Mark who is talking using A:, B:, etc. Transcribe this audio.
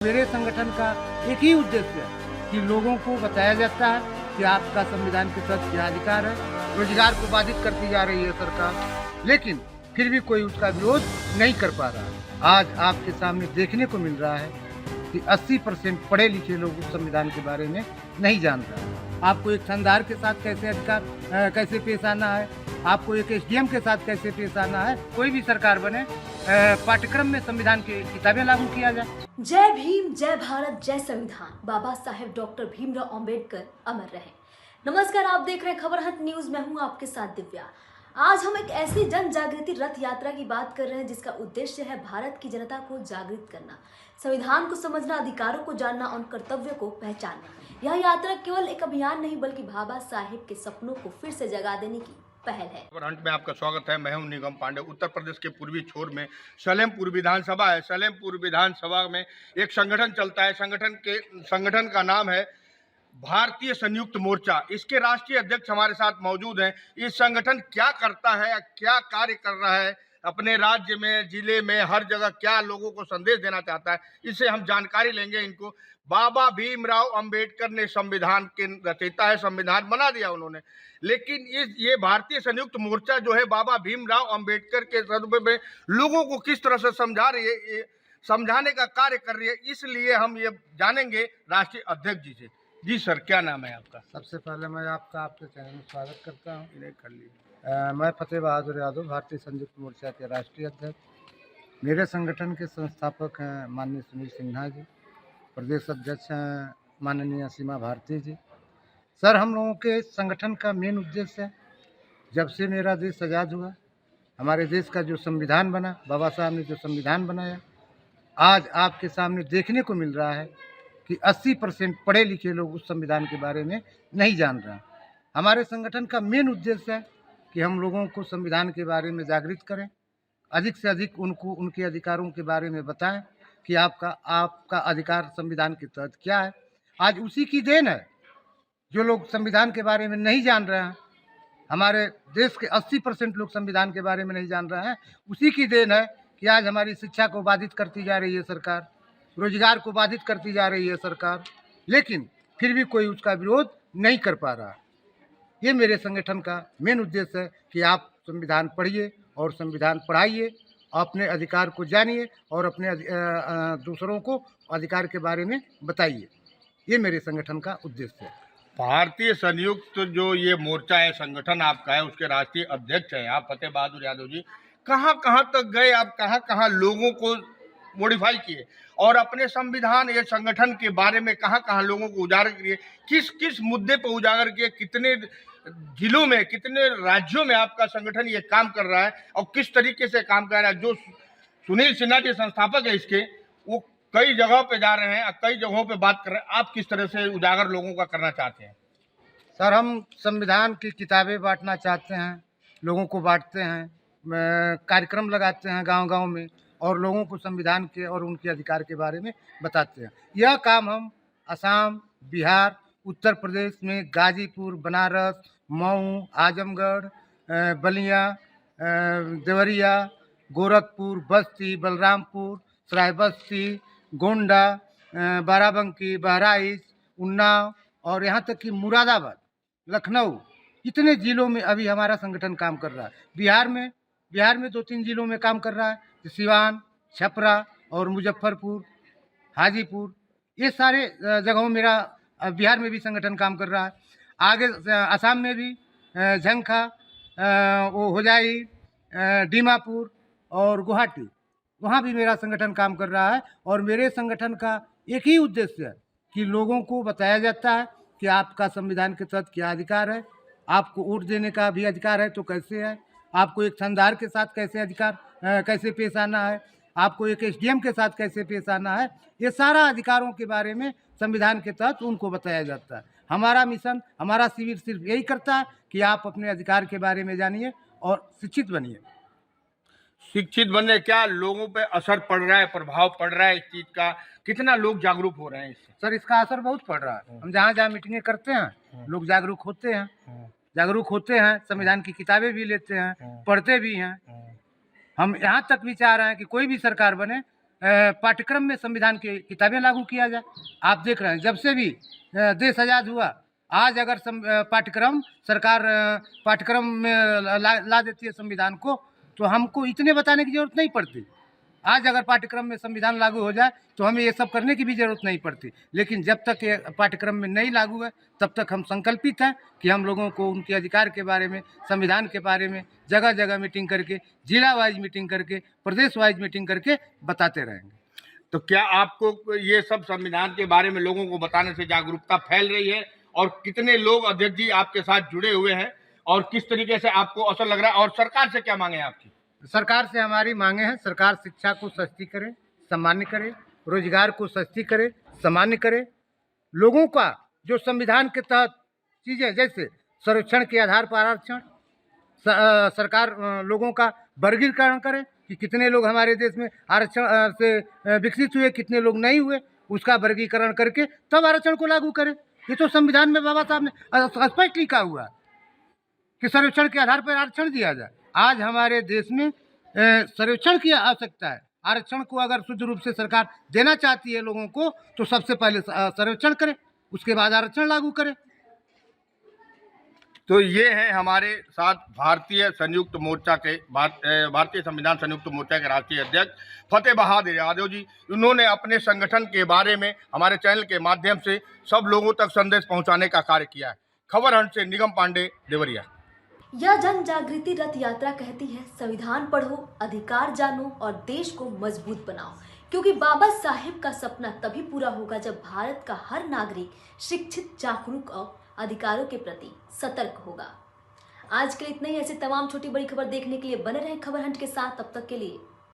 A: मेरे संगठन का एक ही उद्देश्य है कि लोगों को बताया जाता है कि आपका संविधान के तहत क्या अधिकार है। रोजगार को बाधित करती जा रही है सरकार, लेकिन फिर भी कोई उसका विरोध नहीं कर पा रहा है। आज आपके सामने देखने को मिल रहा है कि 80% पढ़े लिखे लोग उस संविधान के बारे में नहीं जान रहे हैं। आपको एक थानेदार के साथ कैसे अधिकार कैसे पेश आना है, आपको एक एसडीएम के साथ कैसे पेश आना है। कोई भी सरकार बने, पाठ्यक्रम में संविधान की किताबें लागू किया जाए।
B: जय भीम, जय भारत, जय संविधान। बाबा साहेब डॉक्टर भीमराव अंबेडकर अमर रहे। नमस्कार, आप देख रहे हैं खबर हट न्यूज। मैं हूं आपके साथ दिव्या। आज हम एक ऐसी जन जागृति रथ यात्रा की बात कर रहे हैं जिसका उद्देश्य है भारत की जनता को जागृत करना, संविधान को समझना, अधिकारों को जानना और कर्तव्य को पहचानना। यह यात्रा केवल एक अभियान नहीं बल्कि बाबा साहेब के सपनों को फिर से जगा देने की पहल है।
C: खबर हंट में आपका स्वागत है। मैं हूं निगम पांडे। उत्तर प्रदेश के पूर्वी छोर में सलेमपुर विधानसभा है। सलेमपुर विधानसभा में एक संगठन चलता है। संगठन का नाम है भारतीय संयुक्त मोर्चा। इसके राष्ट्रीय अध्यक्ष हमारे साथ मौजूद हैं। इस संगठन क्या करता है, क्या कार्य कर रहा है, अपने राज्य में, जिले में, हर जगह क्या लोगों को संदेश देना चाहता है, इससे हम जानकारी लेंगे। इनको बाबा भीमराव अंबेडकर ने संविधान के रचयिता है, संविधान बना दिया उन्होंने, लेकिन ये भारतीय संयुक्त मोर्चा जो है बाबा भीमराव अंबेडकर के संदर्भ में लोगों को किस तरह से समझा रही है, ये समझाने का कार्य कर रही है। इसलिए हम ये जानेंगे राष्ट्रीय अध्यक्ष जी से। जी सर, क्या नाम है आपका?
A: सबसे पहले मैं आपके चैनल में स्वागत करता हूँ। इन्हें कर लीजिए। मैं फतेह बहादुर यादव, भारतीय संयुक्त मोर्चा के राष्ट्रीय अध्यक्ष। मेरे संगठन के संस्थापक हैं माननीय सुनील सिन्हा जी, प्रदेश अध्यक्ष हैं माननीय सीमा भारती जी। सर, हम लोगों के संगठन का मेन उद्देश्य है, जब से मेरा देश आज़ाद हुआ, हमारे देश का जो संविधान बना, बाबा साहब ने जो संविधान बनाया, आज आपके सामने देखने को मिल रहा है कि 80% पढ़े लिखे लोग उस संविधान के बारे में नहीं जान रहे हैं। हमारे संगठन का मेन उद्देश्य है कि हम लोगों को संविधान के बारे में जागृत करें, अधिक से अधिक उनको उनके अधिकारों के बारे में बताएं कि आपका अधिकार संविधान के तहत क्या है। आज उसी की देन है जो लोग संविधान के बारे में नहीं जान रहे हैं। हमारे देश के 80% लोग संविधान के बारे में नहीं जान रहे हैं। उसी की देन है कि आज हमारी शिक्षा को बाधित करती जा रही है सरकार, रोजगार को बाधित करती जा रही है सरकार, लेकिन फिर भी कोई उसका विरोध नहीं कर पा रहा। ये मेरे संगठन का मेन उद्देश्य है कि आप संविधान पढ़िए और संविधान पढ़ाइए, अपने अधिकार को जानिए और अपने दूसरों को अधिकार के बारे में बताइए। ये मेरे संगठन का उद्देश्य है।
C: भारतीय संयुक्त जो ये मोर्चा है, संगठन आपका है, उसके राष्ट्रीय अध्यक्ष हैं आप फतेह बहादुर यादव जी। कहाँ कहाँ तक गए आप, कहाँ कहाँ लोगों को मॉडिफाई किए और अपने संविधान या संगठन के बारे में कहाँ कहाँ लोगों को उजागर किए, किस किस मुद्दे पर उजागर किए, कितने जिलों में, कितने राज्यों में आपका संगठन ये काम कर रहा है और किस तरीके से काम कर रहा है। जो सुनील सिन्हा जी संस्थापक है इसके, वो कई जगहों पे जा रहे हैं, कई जगहों पे बात कर रहे हैं। आप किस तरह से उजागर लोगों का करना चाहते हैं?
A: सर, हम संविधान की किताबें बांटना चाहते हैं, लोगों को बांटते हैं, कार्यक्रम लगाते हैं गांव-गांव में और लोगों को संविधान के और उनके अधिकार के बारे में बताते हैं। यह काम हम असम, बिहार, उत्तर प्रदेश में गाजीपुर, बनारस, मऊ, आजमगढ़, बलिया, देवरिया, गोरखपुर, बस्ती, बलरामपुर, सरायबस्ती, गोंडा, बाराबंकी, बहराइच, उन्नाव और यहाँ तक कि मुरादाबाद, लखनऊ, इतने ज़िलों में अभी हमारा संगठन काम कर रहा है। बिहार में 2-3 ज़िलों में काम कर रहा है, सिवान, छपरा और मुजफ्फरपुर, हाजीपुर, ये सारे जगहों मेरा बिहार में भी संगठन काम कर रहा है। आगे असम में भी झंखा, वो होजाई, दीमापुर और गुवाहाटी, वहाँ भी मेरा संगठन काम कर रहा है। और मेरे संगठन का एक ही उद्देश्य है कि लोगों को बताया जाता है कि आपका संविधान के तहत क्या अधिकार है, आपको वोट देने का भी अधिकार है तो कैसे है, आपको एक थानेदार के साथ कैसे पेश आना है, आपको एक एसडीएम के साथ कैसे पेश आना है। ये सारा अधिकारों के बारे में संविधान के तहत उनको बताया जाता है। हमारा मिशन, हमारा शिविर सिर्फ यही करता है कि आप अपने अधिकार के बारे में जानिए और शिक्षित बनिए।
C: शिक्षित बनने क्या लोगों पे असर पड़ रहा है, प्रभाव पड़ रहा है इस चीज का? कितना लोग जागरूक हो रहे हैं इससे?
A: सर, इसका असर बहुत पड़ रहा है। हम जहाँ जहाँ मीटिंगें करते हैं, लोग जागरूक होते हैं, संविधान की किताबें भी लेते हैं, पढ़ते भी हैं। हम यहाँ तक भी चाह रहे हैं कि कोई भी सरकार बने, पाठ्यक्रम में संविधान की किताबें लागू किया जाए। आप देख रहे हैं जब से भी देश आज़ाद हुआ, आज अगर पाठ्यक्रम सरकार पाठ्यक्रम में ला देती है संविधान को, तो हमको इतने बताने की जरूरत नहीं पड़ती। आज अगर पाठ्यक्रम में संविधान लागू हो जाए तो हमें ये सब करने की भी जरूरत नहीं पड़ती। लेकिन जब तक ये पाठ्यक्रम में नहीं लागू है तब तक हम संकल्पित हैं कि हम लोगों को उनके अधिकार के बारे में, संविधान के बारे में जगह जगह मीटिंग करके, जिला वाइज मीटिंग करके, प्रदेश वाइज मीटिंग करके बताते रहेंगे।
C: तो क्या आपको ये सब संविधान के बारे में लोगों को बताने से जागरूकता फैल रही है, और कितने लोग अध्यक्ष जी आपके साथ जुड़े हुए हैं, और किस तरीके से आपको असर लग रहा है, और सरकार से क्या मांगे आपकी?
A: सरकार से हमारी मांगे हैं, सरकार शिक्षा को सस्ती करे, सामान्य करे, रोजगार को सस्ती करे, सामान्य करे। लोगों का जो संविधान के तहत चीज़ें जैसे सर्वेक्षण के आधार पर आरक्षण, सरकार लोगों का वर्गीकरण करे कि कितने लोग हमारे देश में आरक्षण से विकसित हुए, कितने लोग नहीं हुए, उसका वर्गीकरण करके तब आरक्षण को लागू करे। ये तो संविधान में बाबा साहब ने स्पष्ट लिखा हुआ है कि सर्वेक्षण के आधार पर आरक्षण दिया जाए। आज हमारे देश में सर्वेक्षण की आवश्यकता है। आरक्षण को अगर शुद्ध रूप से सरकार देना चाहती है लोगों को, तो सबसे पहले सर्वेक्षण करे, उसके बाद आरक्षण लागू करे।
C: तो ये है हमारे साथ भारतीय संयुक्त मोर्चा के भारतीय संविधान संयुक्त मोर्चा के राष्ट्रीय अध्यक्ष फतेह बहादुर यादव जी। उन्होंने अपने संगठन के बारे में हमारे चैनल के माध्यम से सब लोगों तक संदेश पहुंचाने का कार्य किया है। खबर हंट से निगम पांडे, देवरिया।
B: यह जन जागृति रथ यात्रा कहती है, संविधान पढ़ो, अधिकार जानो और देश को मजबूत बनाओ। क्योंकि बाबा साहेब का सपना तभी पूरा होगा जब भारत का हर नागरिक शिक्षित, जागरूक और अधिकारों के प्रति सतर्क होगा। आज के लिए इतना ही। ऐसे तमाम छोटी बड़ी खबर देखने के लिए बने रहें खबर हंट के साथ। तब तक के लिए